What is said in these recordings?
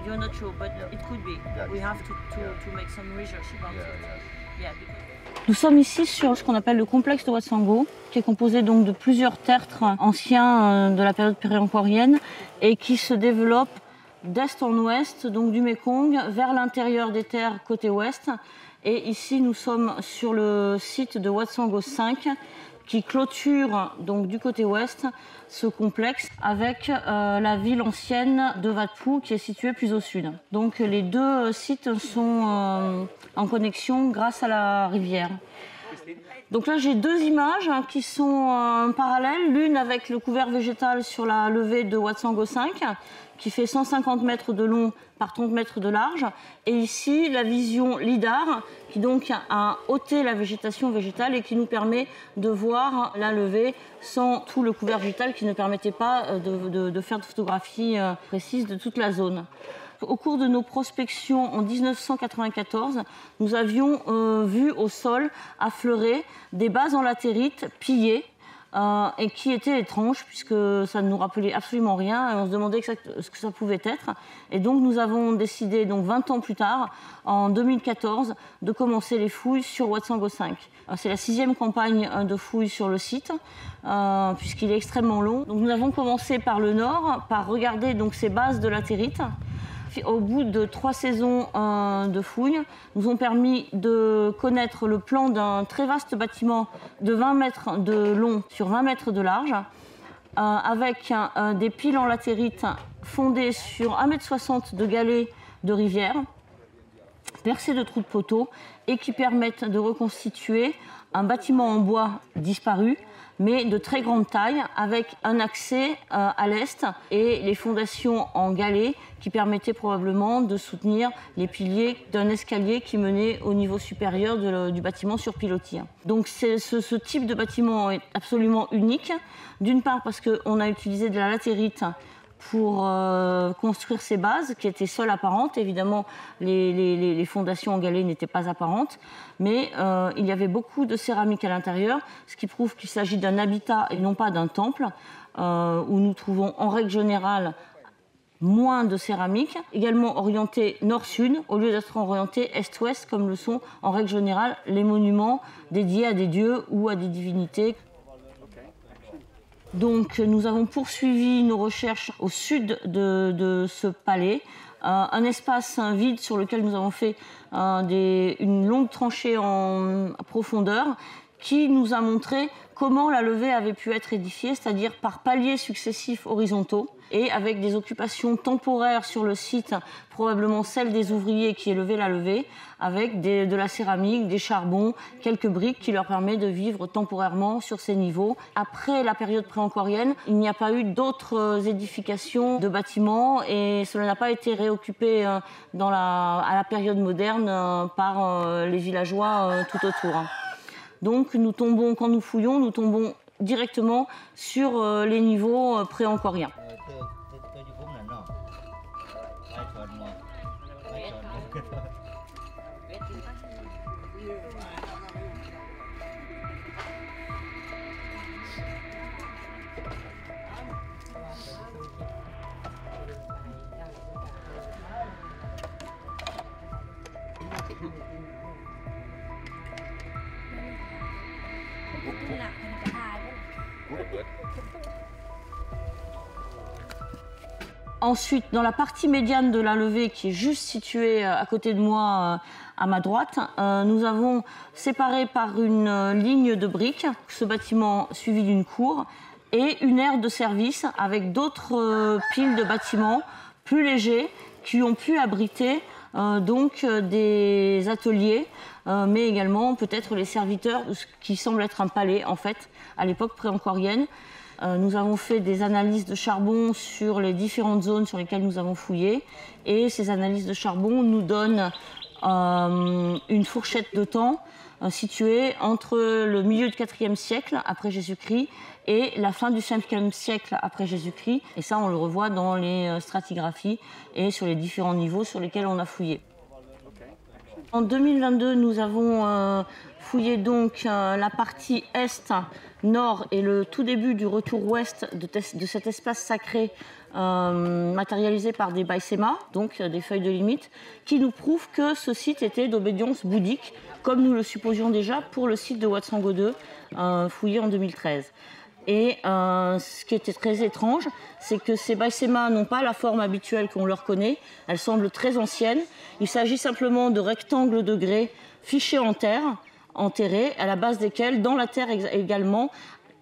you're not sure, but it could be. We have to make some research about it. Nous sommes ici sur ce qu'on appelle le complexe de Watsango, qui est composé donc de plusieurs tertres anciens de la période pré-encore-ienne et qui se développe d'est en ouest, donc du Mékong, vers l'intérieur des terres côté ouest. Et ici, nous sommes sur le site de Watsango 5, qui clôture donc du côté ouest ce complexe avec la ville ancienne de Wat Phu qui est située plus au sud. Donc les deux sites sont en connexion grâce à la rivière. Donc là j'ai deux images qui sont parallèles, l'une avec le couvert végétal sur la levée de Watsango 5 qui fait 150 mètres de long par 30 mètres de large, et ici la vision LIDAR qui donc a ôté la végétation végétale et qui nous permet de voir la levée sans tout le couvert végétal qui ne permettait pas de faire de photographie précise de toute la zone. Au cours de nos prospections en 1994, nous avions vu au sol affleurer des bases en latérite pillées et qui étaient étranges puisque ça ne nous rappelait absolument rien et on se demandait ce que ça pouvait être. Et donc nous avons décidé, donc 20 ans plus tard, en 2014, de commencer les fouilles sur Watsango 5. C'est la 6e campagne de fouilles sur le site, puisqu'il est extrêmement long. Donc nous avons commencé par le nord, par regarder donc ces bases de latérite. Au bout de 3 saisons de fouilles, nous ont permis de connaître le plan d'un très vaste bâtiment de 20 mètres de long sur 20 mètres de large, avec des piles en latérite fondées sur 1,60 m de galets de rivière, percées de trous de poteaux, et qui permettent de reconstituer un bâtiment en bois disparu, mais de très grande taille, avec un accès à l'est et les fondations en galets qui permettaient probablement de soutenir les piliers d'un escalier qui menait au niveau supérieur du bâtiment sur pilotis. Donc ce type de bâtiment est absolument unique, d'une part parce qu'on a utilisé de la latérite pour construire ces bases qui étaient seules apparentes. Évidemment, les fondations en galets n'étaient pas apparentes, mais il y avait beaucoup de céramique à l'intérieur, ce qui prouve qu'il s'agit d'un habitat et non pas d'un temple, où nous trouvons en règle générale moins de céramique, également orienté nord-sud, au lieu d'être orienté est-ouest, comme le sont en règle générale les monuments dédiés à des dieux ou à des divinités. Donc nous avons poursuivi nos recherches au sud de ce palais, un espace vide sur lequel nous avons fait une longue tranchée en profondeur qui nous a montré comment la levée avait pu être édifiée, c'est-à-dire par paliers successifs horizontaux et avec des occupations temporaires sur le site, probablement celle des ouvriers qui élevaient la levée, avec de la céramique, des charbons, quelques briques qui leur permettent de vivre temporairement sur ces niveaux. Après la période pré-encore-ienne, il n'y a pas eu d'autres édifications de bâtiments et cela n'a pas été réoccupé à la période moderne par les villageois tout autour. Donc nous tombons, quand nous fouillons, nous tombons directement sur les niveaux pré-encore-iens. Ensuite, dans la partie médiane de la levée, qui est juste située à côté de moi, à ma droite, nous avons séparé par une ligne de briques ce bâtiment suivi d'une cour et une aire de service avec d'autres piles de bâtiments plus légers qui ont pu abriter donc des ateliers, mais également peut-être les serviteurs de ce qui semble être un palais en fait à l'époque pré-encore-ienne. Nous avons fait des analyses de charbon sur les différentes zones sur lesquelles nous avons fouillé et ces analyses de charbon nous donnent une fourchette de temps située entre le milieu du IVe siècle après Jésus-Christ et la fin du Ve siècle après Jésus-Christ. Et ça, on le revoit dans les stratigraphies et sur les différents niveaux sur lesquels on a fouillé. En 2022, nous avons fouillé donc la partie est, nord et le tout début du retour ouest de cet espace sacré matérialisés par des baïsémas, donc des feuilles de limite, qui nous prouvent que ce site était d'obédience bouddhique, comme nous le supposions déjà pour le site de Huatsango 2, fouillé en 2013. Et ce qui était très étrange, c'est que ces baïsémas n'ont pas la forme habituelle qu'on leur connaît. Elles semblent très anciennes. Il s'agit simplement de rectangles de grès fichés en terre, enterrés, à la base desquels, dans la terre également,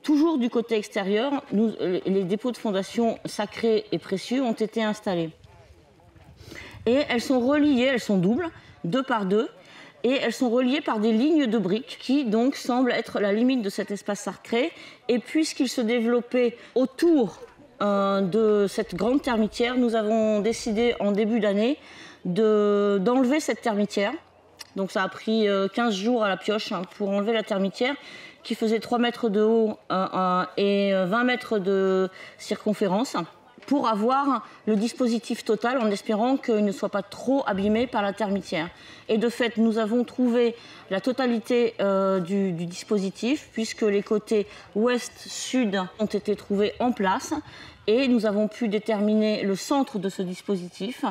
toujours du côté extérieur, les dépôts de fondation sacrés et précieux ont été installés. Et elles sont reliées, elles sont doubles, 2 par 2, et elles sont reliées par des lignes de briques qui donc semblent être la limite de cet espace sacré. Et puisqu'il se développait autour de cette grande termitière, nous avons décidé en début d'année d'enlever cette termitière. Donc ça a pris 15 jours à la pioche pour enlever la termitière qui faisait 3 mètres de haut et 20 mètres de circonférence, pour avoir le dispositif total en espérant qu'il ne soit pas trop abîmé par la termitière. Et de fait, nous avons trouvé la totalité du dispositif, puisque les côtés ouest-sud ont été trouvés en place, et nous avons pu déterminer le centre de ce dispositif,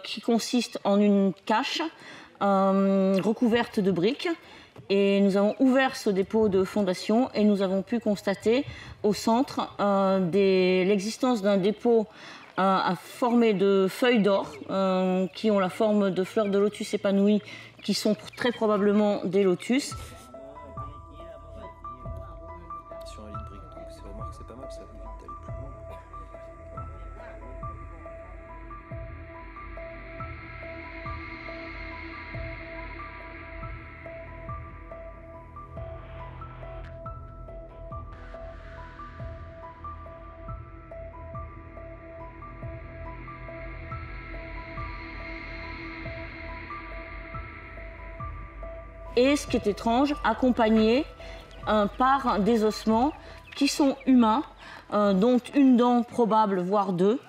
qui consiste en une cache recouverte de briques. Et nous avons ouvert ce dépôt de fondation et nous avons pu constater au centre l'existence d'un dépôt formé de feuilles d'or qui ont la forme de fleurs de lotus épanouies, qui sont très probablement des lotus. Sur un lit de briques, donc c'est remarque, c'est pas mal, ça évite d'aller plus loin. Et ce qui est étrange, accompagné par des ossements qui sont humains, dont une dent probable, voire 2.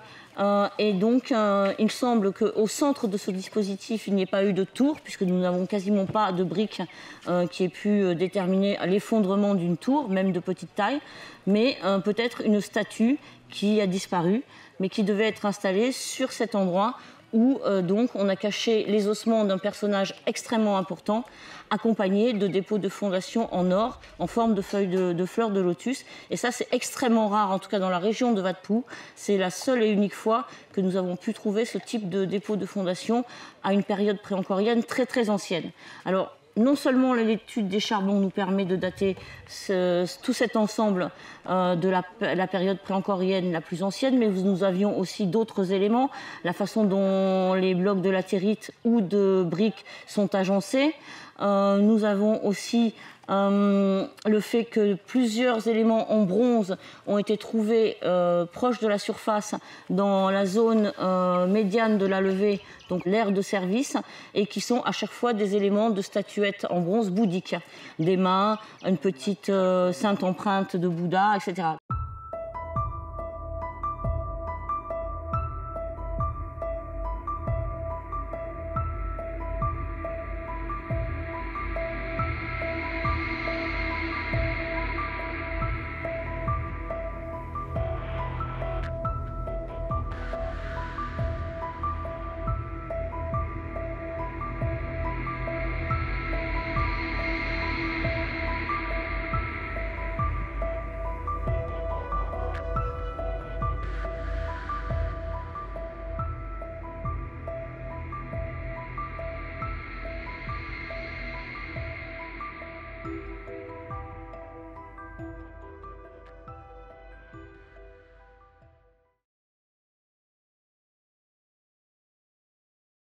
Et donc, il semble qu'au centre de ce dispositif, il n'y ait pas eu de tour, puisque nous n'avons quasiment pas de briques qui aient pu déterminer l'effondrement d'une tour, même de petite taille, mais peut-être une statue qui a disparu, mais qui devait être installée sur cet endroit où donc on a caché les ossements d'un personnage extrêmement important, accompagné de dépôts de fondation en or, en forme de feuilles de fleurs de lotus. Et ça, c'est extrêmement rare, en tout cas dans la région de Wat Phu. C'est la seule et unique fois que nous avons pu trouver ce type de dépôt de fondation à une période préancorienne très très ancienne. Alors, non seulement l'étude des charbons nous permet de dater tout cet ensemble de la période préancorienne la plus ancienne, mais nous avions aussi d'autres éléments, la façon dont les blocs de latérite ou de briques sont agencés. Nous avons aussi le fait que plusieurs éléments en bronze ont été trouvés proches de la surface dans la zone médiane de la levée, donc l'aire de service, et qui sont à chaque fois des éléments de statuettes en bronze bouddhiques, des mains, une petite sainte empreinte de Bouddha, etc.